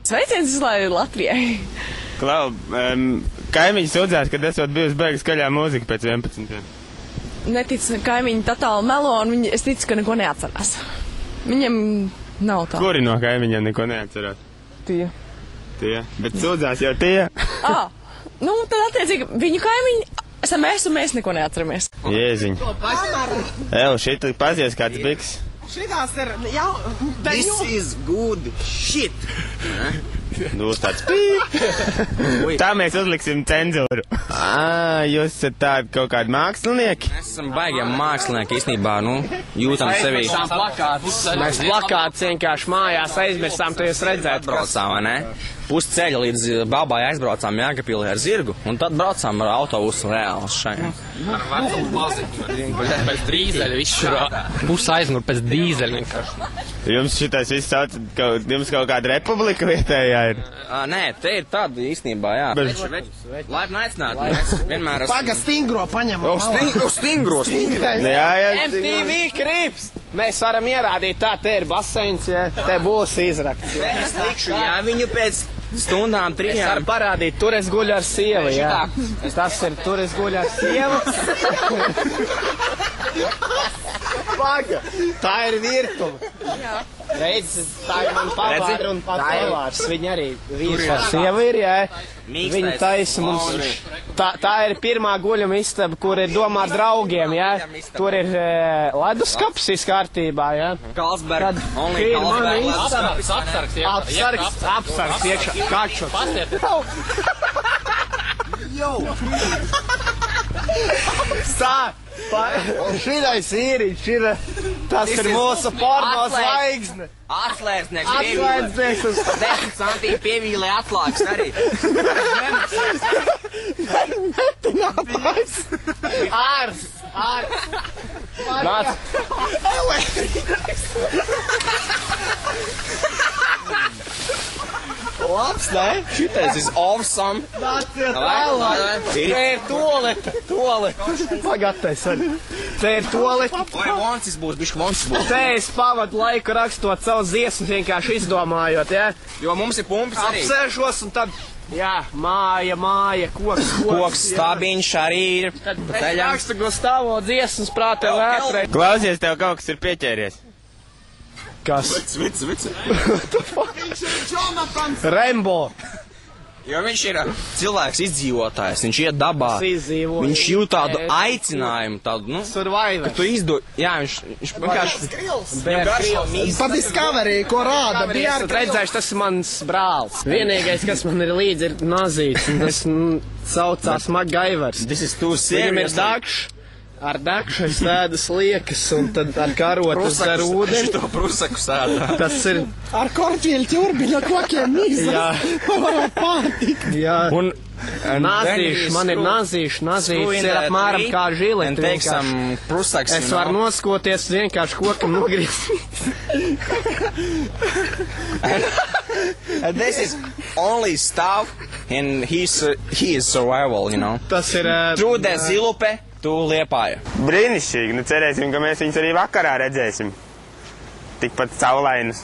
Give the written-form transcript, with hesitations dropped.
Sveiciens Latvijai! Klau, kaimiņi sūdzās, kad esot bijusi beigas skaļā mūzika pēc 11. Netic, kaimiņi totāli melo, un es ticu, ka neko neatcerās. Viņam nav tā. Kuri no kaimiņiem neko neatcerās? Tie. Bet sūdzās jau tie. Nu, tad attiecīgi viņu kaimiņi esam mēs, un mēs neko neatceramies. Jēziņ. Šeit pazies kāds biks. Šitās ir jau... This is good shit. Būs tāds pīp. Tā mēs uzliksim cenzūru. Jūs esat tādi kaut kādi mākslinieki? Mēs esam baigiem mākslinieki īstenībā, jūtam sevi. Mēs plakātus vienkārši mājās aizmirsām, to jūs redzētu. Braucām, vai ne? Pusceļa līdz Balbai aizbraucām Jēkabpilī ar zirgu, un tad braucām ar autobusu reāli šeit. Ar vecu maziņu. Pēc dīzeļa viss ir pusi aizmur pēc dīzeļa vienkārši. Jums šitais viss sauc, jums kaut kāda republika vietējā ir? Nē, te ir tāda īstenībā, jā. Laipni aicināt, mēs vienmēr esam... Paga stingro paņemam. Stingro. MTV Krips! Mēs varam ierādīt tā, te ir baseins, ja te būs izrakts. Es tikšu, jā, viņu pēc stundām, 3. Es varu parādīt, tur es guļu ar sievu, jā. Tas ir, tur es guļu ar sievu. Paga, tā ir virtuve. Jā. Reiz, tā ir man pavāra un pat pavārs. Viņa arī vīrs ar sievu ir, jā. Viņa taisa mums. Tā ir pirmā guļuma istaba, kur ir domā ar draugiem, jā. Tur ir leduskaps viss kārtībā, jā. Karlsberg, only Karlsberg. Apsargs iekšā. Kaču. Jau. Sā. Šitais īriņš ir, tas ir mūsu porno zvaigzne. Atslēdznieks. Atslēdznieks uz 10 centīm pievīlē atslēgas arī. Metinātājs. Ārs. Nāc. Labs, ne? Šitais is awesome. Nāciet vēlāk. Te ir tolete. Pagatais arī. Te ir tolete. Vai vonsis būs, bišķi vonsis būs. Te es pavadu laiku rakstot savu dziesmu, vienkārši izdomājot, ja? Jo mums ir pumpis arī. Apsēžos un tad, jā, māja, koks. Stabiņš arī ir. Tad rakstu Gustavo dziesmas prātē vētrē. Klausies, tev kaut kas ir pieķēries. Kas? Vic. Viņš ir Jonatans Rembo. Jo viņš ir cilvēks izdzīvotājs, viņš iet dabā. Viņš jūt tādu aicinājumu, tādu, Survivor. ka tu jā, viņš vienkārši... Pa Discovery, ko rāda. Esat redzējuši, tas ir mans brālis. Vienīgais, kas man ir līdzi, ir nazīts, un tas saucās MacGyvers. Viņam ir dakšs. Ar dakšu es ēdu sliekas, un tad ar karotu ar ūdeni. Šito prusaku sēdā. Tas ir... Ar korķieļu ķurbiņu kokiem mīzas. Jā. Varētu pārtikt. Jā. Un nazīši, man ir nazīši. Nazīši ir apmēram kā žileti. Teiksim, prusaks. Es varu noskoties vienkārši kokam nogriezt. And this is only stuff, and he is survival, you know. Tas ir... Trūdē zilupe. Tu Liepāja. Brīnišķīgi, cerēsim, ka mēs viņus arī vakarā redzēsim. Tikpat saulainus.